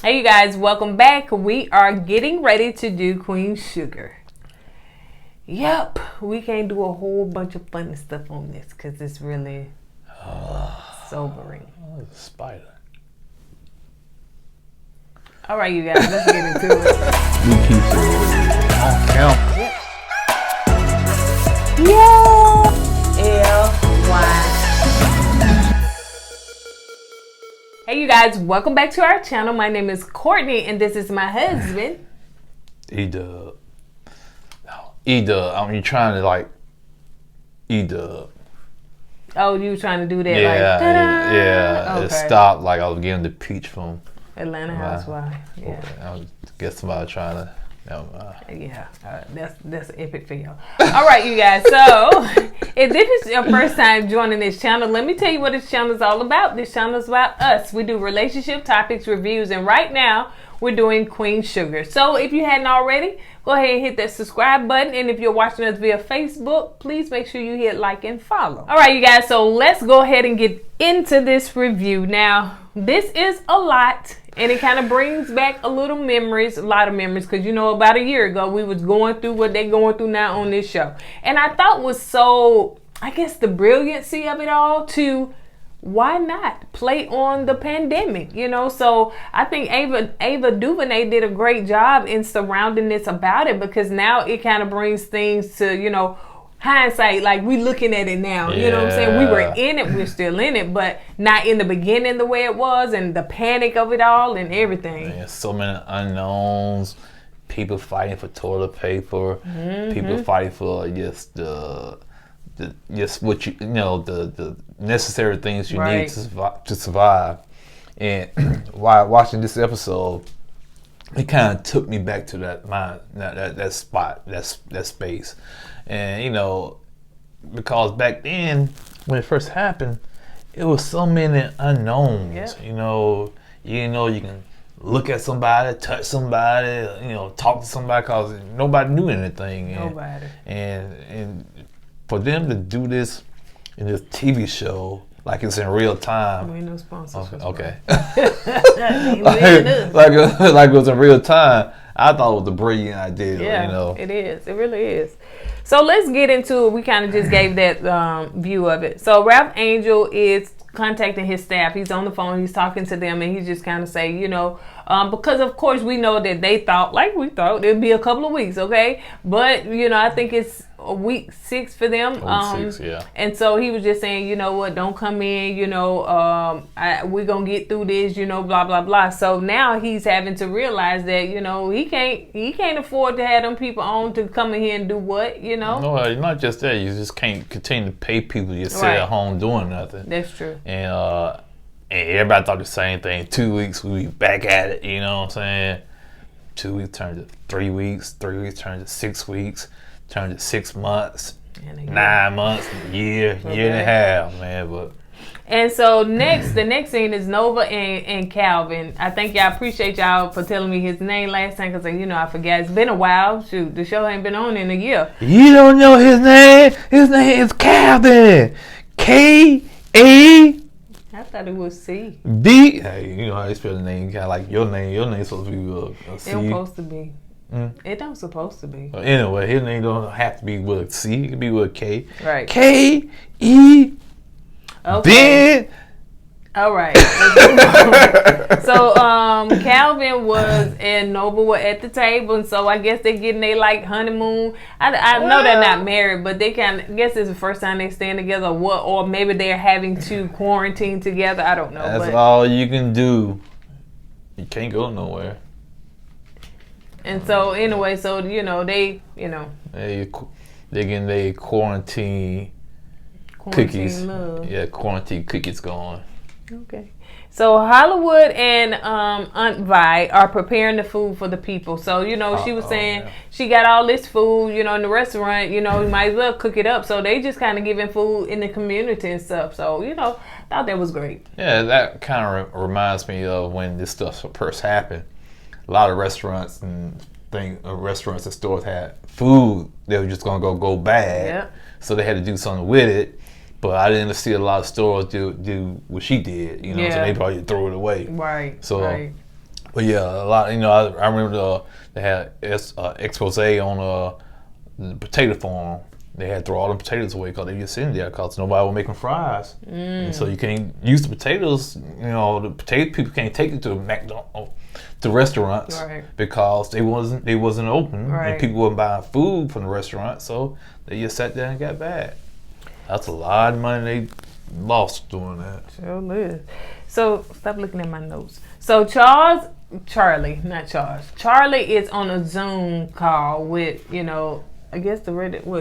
Hey you guys, welcome back. We are getting ready to do Queen Sugar. Yep, we can't do a whole bunch of funny stuff on this because it's really sobering. Oh, it's a spider. All right, you guys, let's get into it. We keep it on count. LiQWYD. Hey you guys, welcome back to our channel. My name is Kourtney and this is my husband. E-Dub. No, E-Dub. I mean, you're trying to like E-Dub. Oh, you trying to do that? Yeah, like, ta-da! yeah. Okay. It stopped like I was getting the peach from Atlanta Housewife. Yeah. I guess somebody trying to. Yeah, that's epic for y'all. All right, you guys. So, if this is your first time joining this channel, let me tell you what this channel is all about. This channel is about us. We do relationship topics, reviews, and right now we're doing Queen Sugar. So, if you hadn't already, go ahead and hit that subscribe button. And if you're watching us via Facebook, please make sure you hit like and follow. All right, you guys. So, let's go ahead and get into this review. Now, this is a lot. And it kind of brings back a lot of memories, because you know about a year ago we was going through what they're going through now on this show. And I thought was so, I guess the brilliancy of it all to why not play on the pandemic, you know? So I think Ava DuVernay did a great job in surrounding this about it because now it kind of brings things to, you know, hindsight, like we looking at it now, you know what I'm saying? We were in it, we're still in it, but not in the beginning the way it was and the panic of it all and everything. Man, so many unknowns, people fighting for toilet paper, people fighting for just just what you know, the necessary things you need to survive. And while watching this episode, it kind of took me back to that spot, that space. And, you know, because back then, when it first happened, it was so many unknowns. Yep. You know, you can look at somebody, touch somebody, you know, talk to somebody because nobody knew anything. Nobody. And for them to do this in this TV show, like it's in real time. We ain't no sponsors. Okay. like it was in real time. I thought it was a brilliant idea. Yeah, you know, it is. It really is. So let's get into it. We kind of just gave that view of it. So Ralph Angel is contacting his staff. He's on the phone. He's talking to them, and he's just kind of saying, you know, because of course we know that they thought, like we thought, it'd be a couple of weeks, okay? But you know, I think it's week 6 for them. Week 6, yeah. And so he was just saying, you know what, don't come in, you know, we're gonna get through this, you know, blah blah blah. So now he's having to realize that, you know, he can't afford to have them people on to come in here and do what, you know. No, not just that. You just can't continue to pay people to just sit at home doing nothing. That's true. And everybody thought the same thing. 2 weeks, we be back at it. You know what I'm saying? 2 weeks turned to 3 weeks. 3 weeks turned to 6 weeks. Turned to 6 months. 9 months. A year and a half, man. But and so the next scene is Nova and Calvin. I think y'all appreciate y'all for telling me his name last time because, you know, I forgot. It's been a while. Shoot, the show ain't been on in a year. You don't know his name? His name is Calvin. K-A. I thought it was C. B. Hey, you know how they spell the name? Kind of like your name. Your name's supposed to be a C. It don't supposed to be. It don't supposed to be. Well, anyway, his name don't have to be with a C. It can be with a K. Right. K-E. Okay. All right. So Calvin was and Nova were at the table, and so I guess they're getting their like honeymoon. I know they're not married, but they I guess it's the first time they stand together, or maybe they're having to quarantine together. I don't know. That's all you can do. You can't go nowhere. And so anyway, so you know they getting their quarantine cookies. Love. Yeah, quarantine cookies going. Okay. So Hollywood and Aunt Vi are preparing the food for the people. So, you know, she was saying she got all this food, you know, in the restaurant, you know, you might as well cook it up. So they just kind of giving food in the community and stuff. So, you know, thought that was great. Yeah, that kind of reminds me of when this stuff first happened. A lot of restaurants and restaurants and stores had food. They were just going to go bad. Yep. So they had to do something with it. But I didn't see a lot of stores do what she did, you know, so they probably throw it away. Right. So right. But yeah, a lot. You know, I remember they had expose on the potato farm. They had to throw all the potatoes away because they just sitting there because nobody was making fries. And so you can't use the potatoes. You know, the potato people can't take it to McDonald's, to restaurants, Right. because they wasn't open, Right. and people wasn't buying food from the restaurant. So they just sat there and got bad. That's a lot of money they lost doing that. Sure is. So stop looking at my notes. So Charlie is on a Zoom call with, you know, I guess the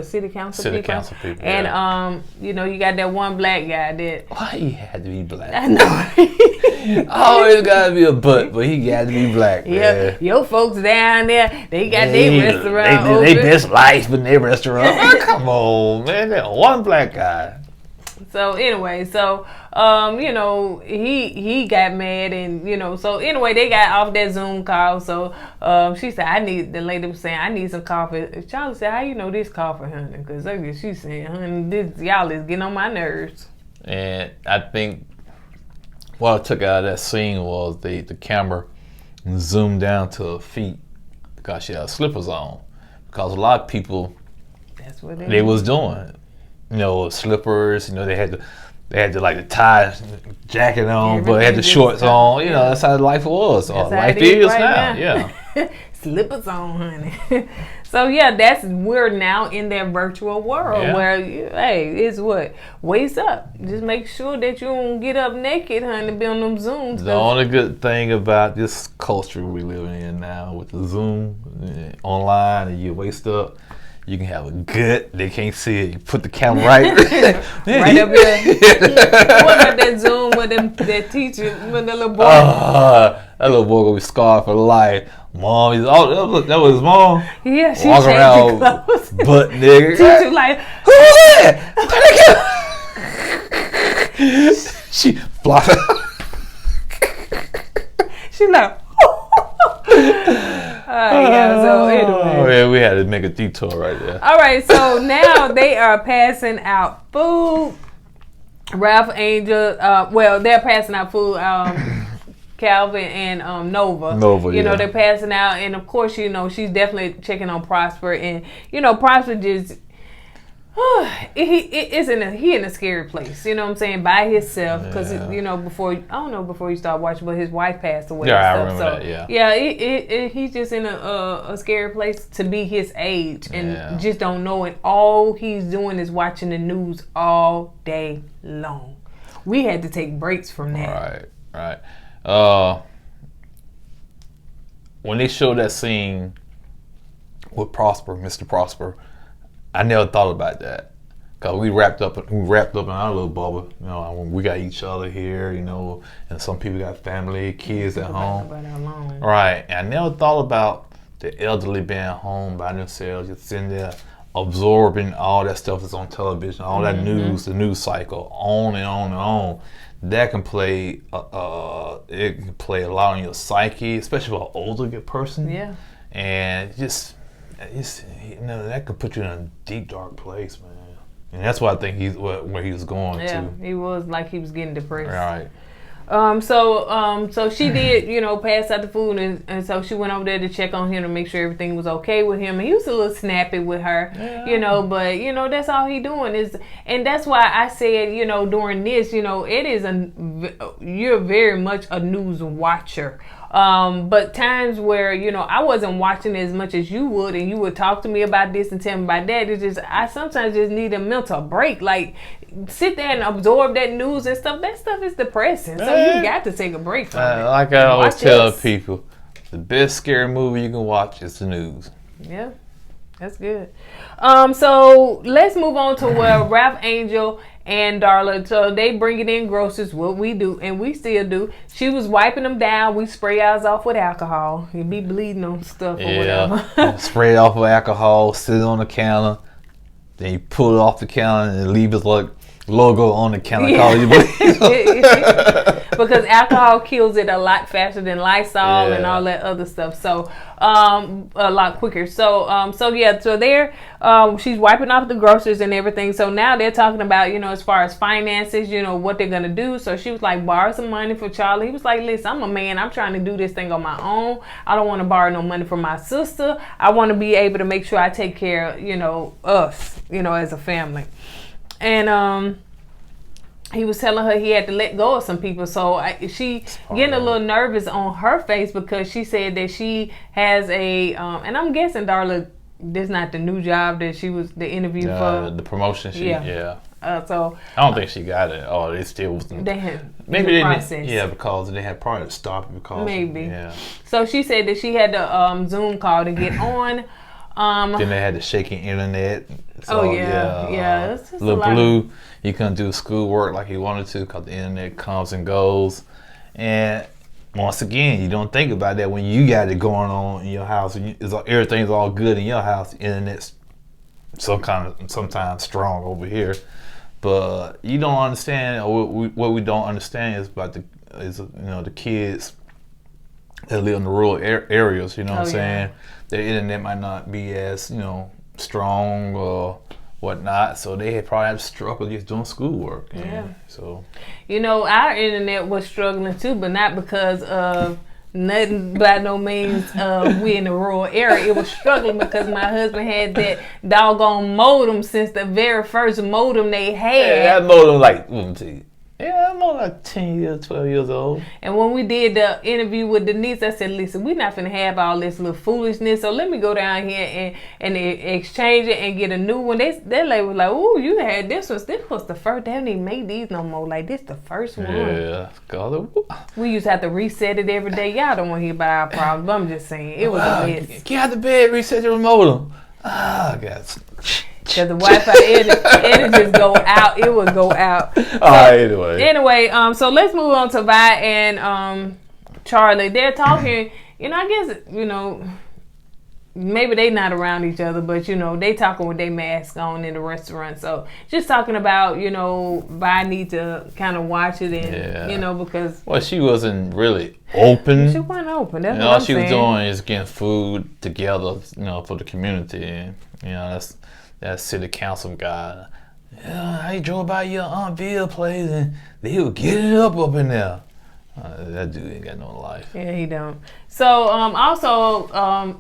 city council City people. council people, And you know, you got that one black guy that Why he had to be black? I know. Always gotta be a but he got to be black, Yeah, man. your folks down there, they got their restaurant open. They best life in their restaurant. Oh, come on, man. There's one black guy. So anyway, you know, he got mad, and you know, so anyway, they got off that Zoom call. So she said, the lady was saying, I need some coffee. Charlie said, how you know this coffee, honey? Because she's saying, honey, y'all is getting on my nerves. And I think what I took out of that scene was the camera zoomed down to her feet because she had slippers on. Because a lot of people, That's what they was doing, you know, slippers. You know, they had to like the tie jacket on, but they had the shorts on. You know, that's how life was. Or life is right now. Yeah. Slippers on, honey. So yeah, we're now in that virtual world where it's what waist up. Just make sure that you don't get up naked, honey. Be on them Zooms. The only good thing about this culture we live in now with the Zoom online and you waist up, you can have a gut. They can't see it. You put the camera right up here. What about that Zoom with that teacher with the little boy? That little boy gonna be scarred for life. Mom, that was his mom. Yeah, she walking around clothes. butt nigga. Teacher like, who was that? She flopped. She like. So anyway. Oh yeah, we had to make a detour right there. All right, so now they are passing out food. Ralph Angel, they're passing out food. Calvin and Nova, you know, they're passing out, and of course, you know, she's definitely checking on Prosper, and you know, Prosper just he in a scary place, you know what I'm saying, by himself, because you know, before you start watching, but his wife passed away. Yeah, I remember that. Yeah, he's just in a scary place to be his age, and just don't know it. All he's doing is watching the news all day long. We had to take breaks from that. Right. When they showed that scene with Mr. Prosper, I never thought about that, cause we wrapped up in our little bubble. You know, we got each other here, you know, and some people got family, kids at home. Right, and I never thought about the elderly being home by themselves, just sitting there absorbing all that stuff that's on television, all that news, the news cycle, on and on and on. That can play it can play a lot on your psyche, especially for an older person. Yeah. And just you know, that could put you in a deep, dark place, man. And that's what I think where he was going to. Yeah, he was like he was getting depressed. Right. So she did, you know, pass out the food, and so she went over there to check on him to make sure everything was okay with him. And he was a little snappy with her, you know, but you know, that's all he doing is, and that's why I said, you know, during this, you know, you're very much a news watcher. But times where, you know, I wasn't watching as much as you would, and you would talk to me about this and tell me about that. It's just, I sometimes just need a mental break. Like, sit there and absorb that news and stuff. That stuff is depressing. So you got to take a break from it. Like I always tell people, the best scary movie you can watch is the news. Yeah. That's good. So let's move on to where Ralph Angel and Darla, so they bringing in groceries, what we do, and we still do. She was wiping them down. We spray ours off with alcohol. You be bleeding on stuff or whatever. Spray it off with alcohol, sit it on the counter, then you pull it off the counter and leave it like logo on the can of Call You Please. Because alcohol kills it a lot faster than Lysol and all that other stuff. So a lot quicker. So so there she's wiping off the groceries and everything. So now they're talking about, as far as finances, what they're gonna do. So she was like, borrow some money for Charlie. He was like, listen, I'm a man, I'm trying to do this thing on my own. I don't want to borrow no money from my sister. I want to be able to make sure I take care of, us, as a family. And he was telling her he had to let go of some people. So she getting a little nervous on her face because she said that she has a, and I'm guessing, Darla, this not the new job that she was the interview for. The promotion, so I don't think she got it. Oh, they still wasn't. They had maybe they process. Because they had probably stopped because maybe. So she said that she had the Zoom call to get on. Then they had the shaking internet. So, It's just Little Blue, he couldn't do schoolwork like he wanted to because the internet comes and goes. And once again, you don't think about that when you got it going on in your house. Everything's all good in your house. The internet's sometimes strong over here. But you don't understand, or what we don't understand is about the kids that live in the rural areas. You know what I'm saying? Their internet might not be as strong or whatnot, so they had probably had to struggle just doing schoolwork. So our internet was struggling too, but not because of nothing, by no means we in the rural area. It was struggling because my husband had that doggone modem since the very first modem they had. Yeah, that modem I'm like 10 years, 12 years old. And when we did the interview with Denise, I said, listen, we're not finna have all this little foolishness, so let me go down here and exchange it and get a new one. That lady was like, ooh, you had this one. This was the first. They don't even make these no more. Like, this the first one. Yeah. We used to have to reset it every day. Y'all don't want to hear about our problems, but I'm just saying, it was a mess. Get out the bed, reset your modem. God. Because the Wi-Fi it'll just go out. It would go out. Anyway, so let's move on to Vi and Charlie. They're talking, I guess, maybe they not around each other, but, they talking with their mask on in the restaurant. So just talking about, Vi need to kind of watch it and, because... Well, she wasn't really open. She wasn't open. That's what all I'm she saying. was doing is getting food together, for the community. And, that city council guy. I drove by your Aunt Bill place and they were getting up in there. That dude ain't got no life. Yeah, he don't. So also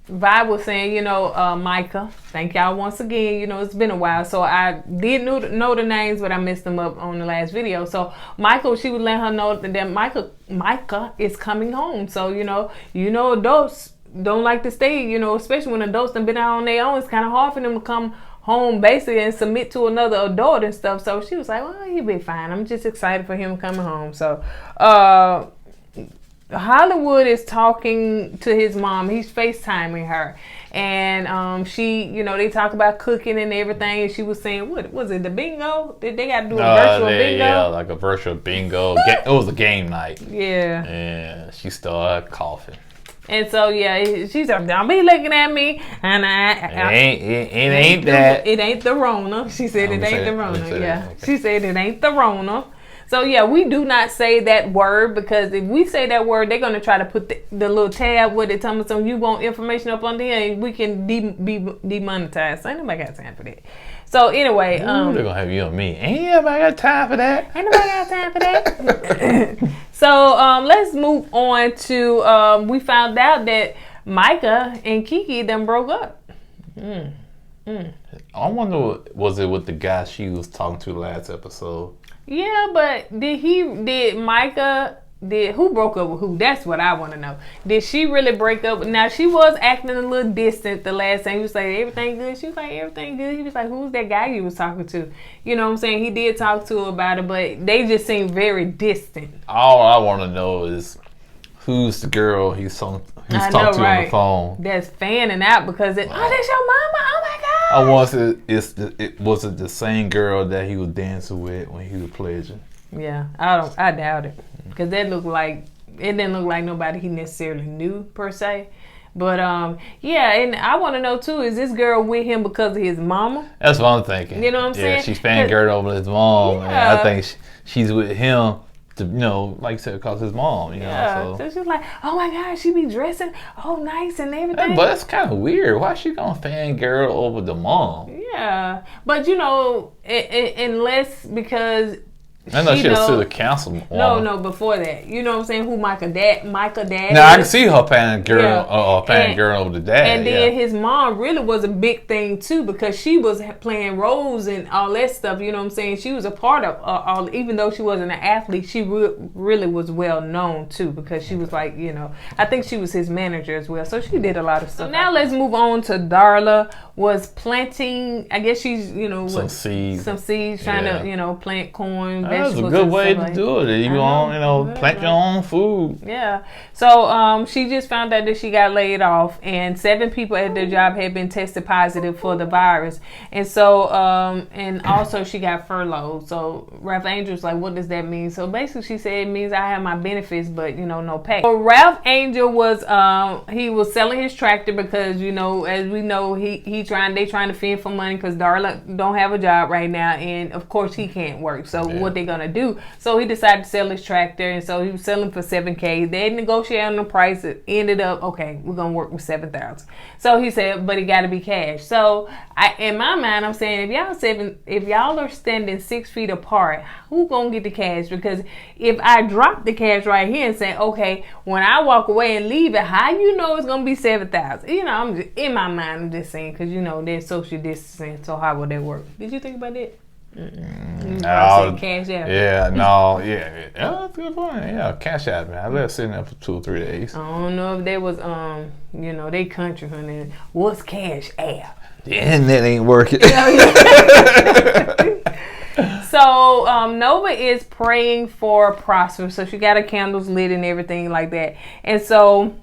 Vi was saying, Micah, thank y'all once again. It's been a while, so I did know the names, but I messed them up on the last video. So Michael, she would let her know that Micah is coming home. So adults don't like to stay, especially when adults have been out on their own. It's kind of hard for them to come home basically and submit to another adult and stuff. So she was like, well, he'll be fine. I'm just excited for him coming home. So Hollywood is talking to his mom. He's FaceTiming her. And she, they talk about cooking and everything. And she was saying, what was it, the bingo? They got to do a virtual bingo? Yeah, like a virtual bingo. It was a game night. Yeah. And she started coughing. And so she's like, don't be looking at me, and it ain't that. It ain't the Rona. She said it ain't the Rona. Okay. She said it ain't the Rona. So we do not say that word, because if we say that word, they're gonna try to put the little tab with it, telling us you want information up on there, and we can be demonetized. So ain't nobody got time for that. So anyway, they're gonna have you and me. Ain't nobody got time for that. Ain't nobody got time for that. So let's move on to we found out that Micah and Kiki them broke up. I wonder, was it with the guy she was talking to last episode? Yeah, but did Micah who broke up with who? That's what I want to know. Did she really break up? Now, she was acting a little distant the last time. He was like, everything good? She was like, everything good. He was like, who's that guy you was talking to? You know what I'm saying? He did talk to her about it, but they just seemed very distant. All I want to know is who's the girl he's talking to on the phone. That's fanning out because that's your mama. Oh my God. Was it the same girl that he was dancing with when he was pledging? Yeah, I doubt it, because it didn't look like nobody he necessarily knew per se. But yeah, and I want to know too, is this girl with him because of his mama? That's what I'm thinking. You know what I'm saying? Yeah, she's fangirl over his mom. Yeah. And I think she's with him to, like you said, because his mom, So she's like, oh my God, she be dressing all nice and everything. But it's kind of weird. Why is she gonna fangirl over the mom? Yeah, but unless because I know she was still the council. No, before that. You know what I'm saying? Who Micah dad Now I can see her fangirl over the dad. And then his mom really was a big thing too, because she was playing roles and all that stuff. You know what I'm saying? She was a part of all, even though she wasn't an athlete, she really was well known too, because she was like, I think she was his manager as well. So she did a lot of stuff. So now let's move on to Darla was planting, I guess she's, some seeds, trying to, plant corn. That's a good way to do it. You plant your own food. Yeah. So she just found out that she got laid off, and 7 people at their job had been tested positive for the virus. And so, and also she got furloughed. So Ralph Angel was like, what does that mean? So basically she said it means I have my benefits, but no pay. So Ralph Angel was, he was selling his tractor because, as we know, they trying to fend for money because Darla don't have a job right now. And of course he can't work. So what they gonna do? So he decided to sell his tractor, and so he was selling for $7,000. They negotiated on the price. It ended up, okay, we're gonna work with $7,000. So he said, but it got to be cash. So in my mind, I'm saying if y'all are standing 6 feet apart, who gonna get the cash? Because if I drop the cash right here and say, okay, when I walk away and leave it, how it's gonna be $7,000? I'm just, in my mind, I'm just saying, because they're social distancing. So how would that work? Did you think about that? No, cash out. That's a good point. Yeah, cash out, man. I let it sit there for 2 or 3 days. I don't know if they was, they country honey. What's cash out? The internet ain't working. So Nova is praying for Prosper. So she got her candles lit and everything like that. And so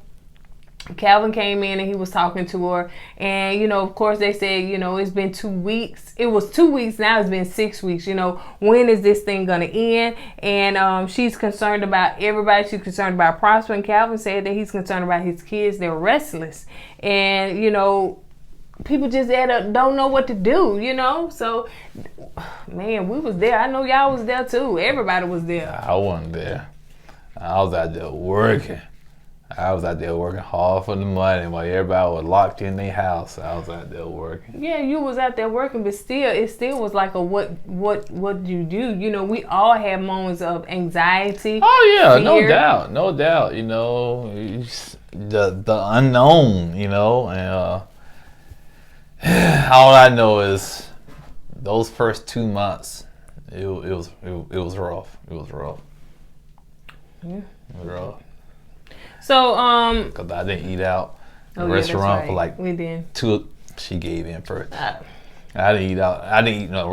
Calvin came in and he was talking to her, and of course they said, it's been 2 weeks. It was 2 weeks, now it's been 6 weeks. When is this thing gonna end? And she's concerned about everybody. She's concerned about Prosper, and Calvin said that he's concerned about his kids. They're restless, and people just don't know what to do. So man, we was there. I know y'all was there too. Everybody was there. I wasn't there. I was out there working. I was out there working hard for the money while everybody was locked in their house. I was out there working. Yeah, you was out there working, but it still was like a what you do. We all have moments of anxiety. Oh yeah, fear. no doubt. The unknown. And all I know is those first 2 months, it was rough. It was rough. Yeah. It was rough. So, because I didn't eat out the restaurant for like we did. She gave in first. I didn't eat out. I didn't eat no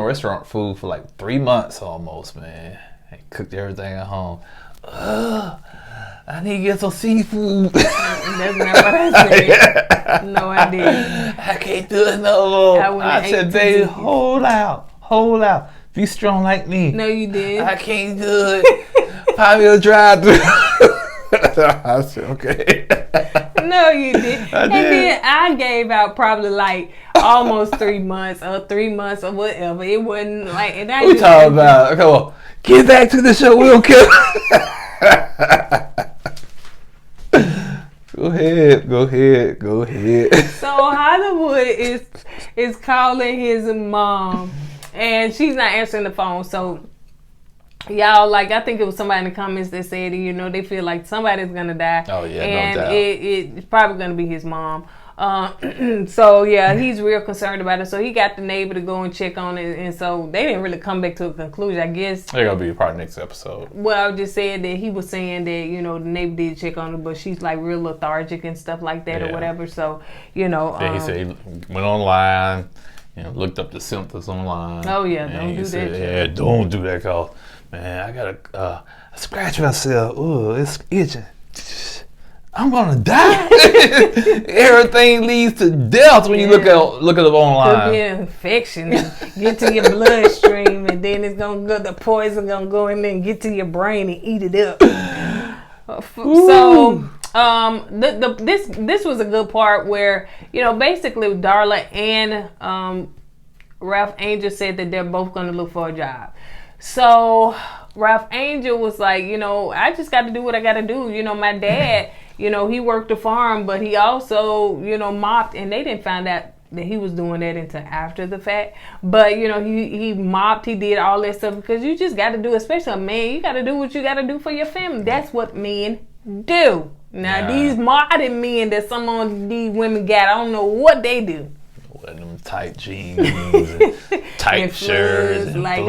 restaurant food for like 3 months almost, man. I cooked everything at home. I need to get some seafood. That's not what I said. No, I didn't. I can't do it no more. I said, baby, hold out. Be strong like me. No, you did. I can't do it. Find me a drive-through. I said, okay. No, you did. And then I gave out probably like almost 3 months or 3 months or whatever. It wasn't like. And what you talking about? Come on, get back to the show. We'll kill. Go ahead. So Hollywood is calling his mom, and she's not answering the phone. So y'all, I think it was somebody in the comments that said, they feel like somebody's gonna die. Oh yeah, and no doubt. It's probably gonna be his mom. So yeah, he's real concerned about it. So he got the neighbor to go and check on it, and so they didn't really come back to a conclusion. I guess they're gonna be a part of next episode. Well, I just said that he was saying that the neighbor did check on her, but she's like real lethargic and stuff like that or whatever. So he said he went online, looked up the symptoms online. Oh yeah, don't do that. Yeah, don't do that, cause man, I gotta scratch myself. Ooh, it's itching. I'm gonna die. Everything leads to death when you look it up online. Could be an infection, get to your bloodstream, and then it's gonna go. The poison gonna go in there and get to your brain and eat it up. So This was a good part where, you know, basically Darla and Ralph Angel said that they're both going to look for a job. So Ralph Angel was like, you know, I just got to do what I got to do. You know, my dad, you know, he worked the farm, but he also, you know, mopped, and they didn't find out that he was doing that until after the fact. But, you know, he mopped, he did all that stuff because you just got to do, especially a man, you got to do what you got to do for your family. That's what men do. Now, these modern men that some of these women got, I don't know what they do. Wearing them tight jeans and tight and shirts and like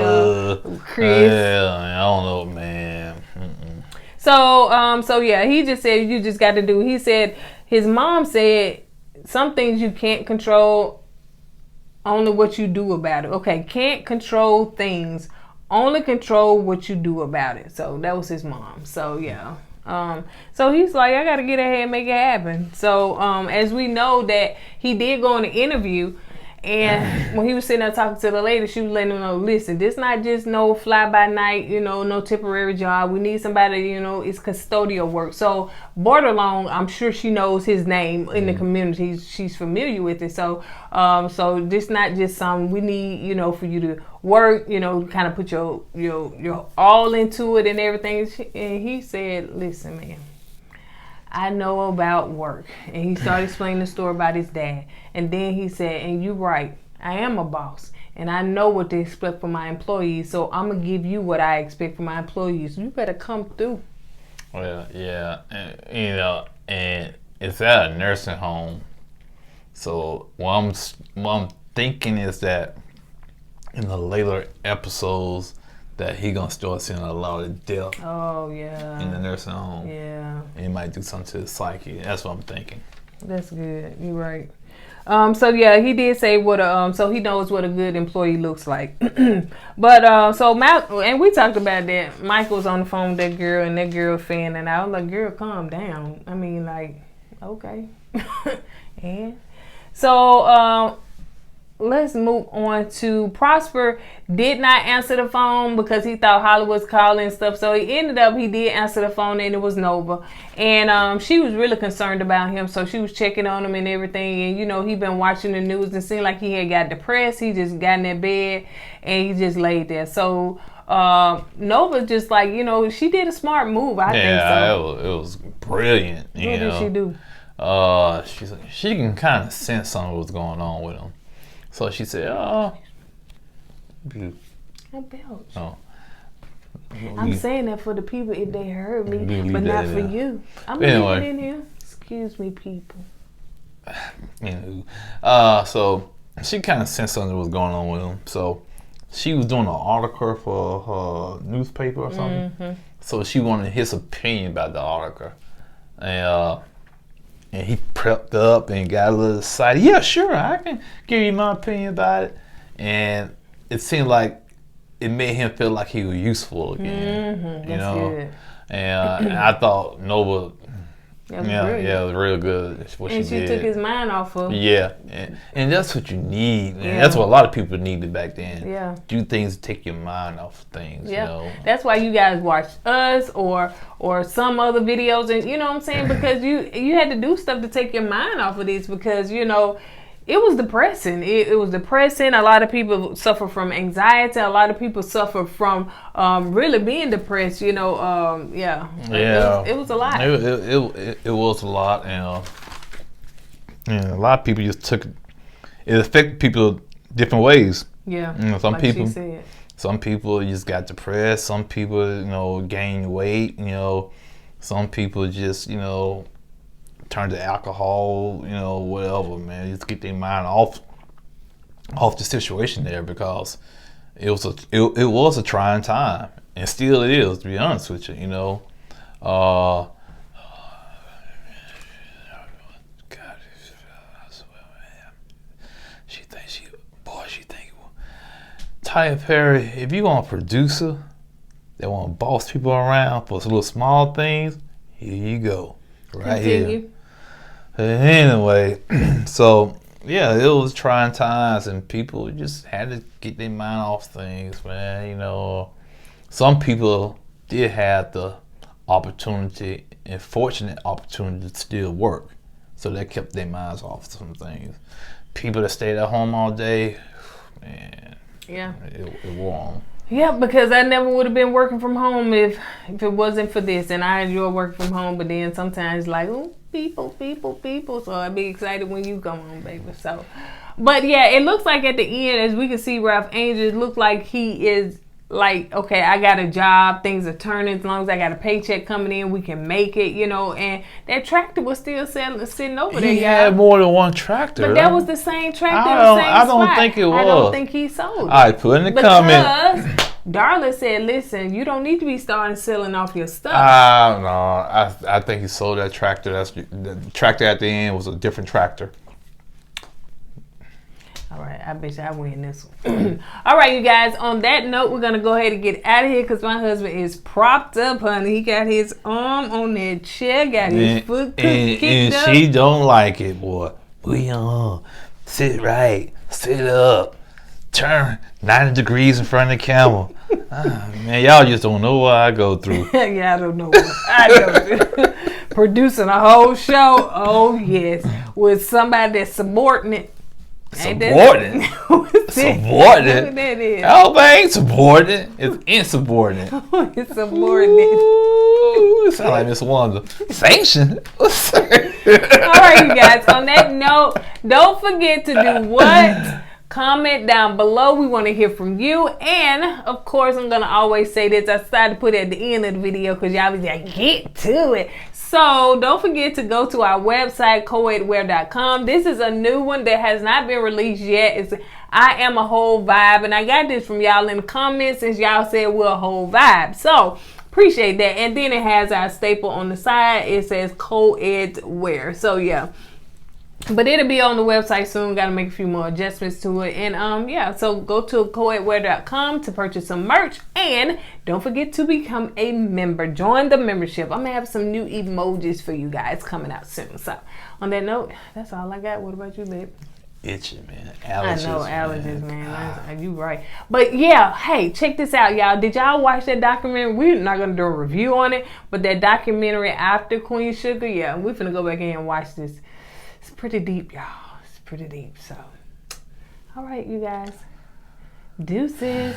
Chris. I don't know, man. Mm-mm. So yeah, he just said you just got to do. He said his mom said some things you can't control, only what you do about it. Okay, can't control things, only control what you do about it. So that was his mom. So yeah. So he's like, I gotta get ahead and make it happen. So as we know that he did go on an interview, and when he was sitting there talking to the lady, she was letting him know, listen, this not just no fly by night, you know, no temporary job. We need somebody, you know, it's custodial work. So Borderlong, I'm sure she knows his name in the community. She's familiar with it. So so this not just something we need, you know, for you to work, you know, kind of put your all into it and everything. And he said, listen, man, I know about work. And he started explaining the story about his dad. And then he said, and you're right, I am a boss. And I know what to expect from my employees. So I'm going to give you what I expect from my employees. You better come through. Well, yeah. And, you know, and it's at a nursing home. So what I'm thinking is that in the later episodes that he gonna start seeing a lot of death. Oh yeah. In the nursing home. Yeah. And he might do something to his psyche. That's what I'm thinking. That's good. You're right. So yeah, he did say what so he knows what a good employee looks like. But so and we talked about that. Michael was on the phone with that girl, and that girl fan, and I was like, girl, calm down. I mean, like, okay. And so let's move on to Prosper. Did not answer the phone because he thought Holly was calling and stuff. So he did answer the phone, and it was Nova. And she was really concerned about him. So she was checking on him and everything. And, you know, he been watching the news and seemed like he had got depressed. He just got in that bed and he just laid there. So Nova just like, you know, she did a smart move. I think so. Yeah, it was brilliant. What did she do? She can kind of sense something was going on with him. So she said, I belch. Oh. I'm saying that for the people if they heard me, but not for you. I'm anyway. leaving it in here. Excuse me, people. So she kind of sensed something was going on with him. So she was doing an article for her newspaper or something. Mm-hmm. So she wanted his opinion about the article. And he prepped up and got a little excited. Yeah, sure, I can give you my opinion about it. And it seemed like it made him feel like he was useful again. Mm-hmm, you know? Good. And I thought Nova, it was real good. What and she took his mind off of. Yeah, and that's what you need. Man. Yeah. That's what a lot of people needed back then. Yeah, do things to take your mind off of things. Yeah, you know? That's why you guys watch us or some other videos, and you know what I'm saying, because you had to do stuff to take your mind off of this because you know. It was depressing. It was depressing. A lot of people suffer from anxiety. A lot of people suffer from really being depressed. You know, It was a lot. It was a lot, and a lot of people just took it. It affected people different ways. Yeah, you know, some like people. She said. Some people just got depressed. Some people, you know, gained weight. You know, some people just, you know. Turn to alcohol, you know, whatever, man. Just get their mind off the situation there because it was a trying time, and still it is, to be honest with you, you know. God, she thinks Tyler Perry. If you want a producer that want to boss people around for little small things, here you go, right Continue. Here. Anyway, so yeah, it was trying times, and people just had to get their mind off things, man. You know, some people did have the opportunity and fortunate opportunity to still work. So that kept their minds off some things. People that stayed at home all day, man, yeah, it wore on. Yeah, because I never would have been working from home if it wasn't for this. And I enjoy working from home, but then sometimes like, oh, people. So I'd be excited when you come home, baby. So, but yeah, it looks like at the end, as we can see, Ralph Angel, it looks like he is like, okay, I got a job, things are turning, as long as I got a paycheck coming in, we can make it, you know. And that tractor was still sitting over there. He had more than one tractor. But that was the same tractor. I don't think it was. I don't think he sold it. All right, put in the comment. Because Darla said, listen, you don't need to be starting selling off your stuff. No, I think he sold that tractor. The tractor at the end was a different tractor. All right, I bet you I win this one. All right, you guys, on that note, we're going to go ahead and get out of here because my husband is propped up, honey. He got his arm on that chair, got his foot kicked up. And she don't like it, boy. We sit right, sit up, turn 90 degrees in front of the camera. Man, y'all just don't know what I go through. Yeah, I don't know what I go through. Producing a whole show, oh yes, with somebody that's subordinate. Subordinate? Subordinate? What that is? Oh, ain't subordinate. It's insubordinate. It's subordinate. Ooh, it sounds like Miss Wanda. Sanction? All right, you guys. On that note, don't forget to do what? Comment down below. We want to hear from you. And, of course, I'm going to always say this. I decided to put it at the end of the video because y'all be like, get to it. So don't forget to go to our website, kourtneyandeddie.com. This is a new one that has not been released yet. It's I Am a Whole Vibe. And I got this from y'all in the comments since y'all said we're a whole vibe. So appreciate that. And then it has our staple on the side. It says co-ed wear. So yeah. But it'll be on the website soon. Got to make a few more adjustments to it. And yeah, so go to kourtneyandeddie.com to purchase some merch. And don't forget to become a member. Join the membership. I'm going to have some new emojis for you guys coming out soon. So on that note, that's all I got. What about you, babe? Itching, man. Allergies, I know, allergies, man. You right. But yeah, hey, check this out, y'all. Did y'all watch that documentary? We're not going to do a review on it. But that documentary after Queen Sugar, yeah, we're finna go back in and watch this. It's pretty deep, y'all. It's pretty deep. So, all right, you guys. Deuces.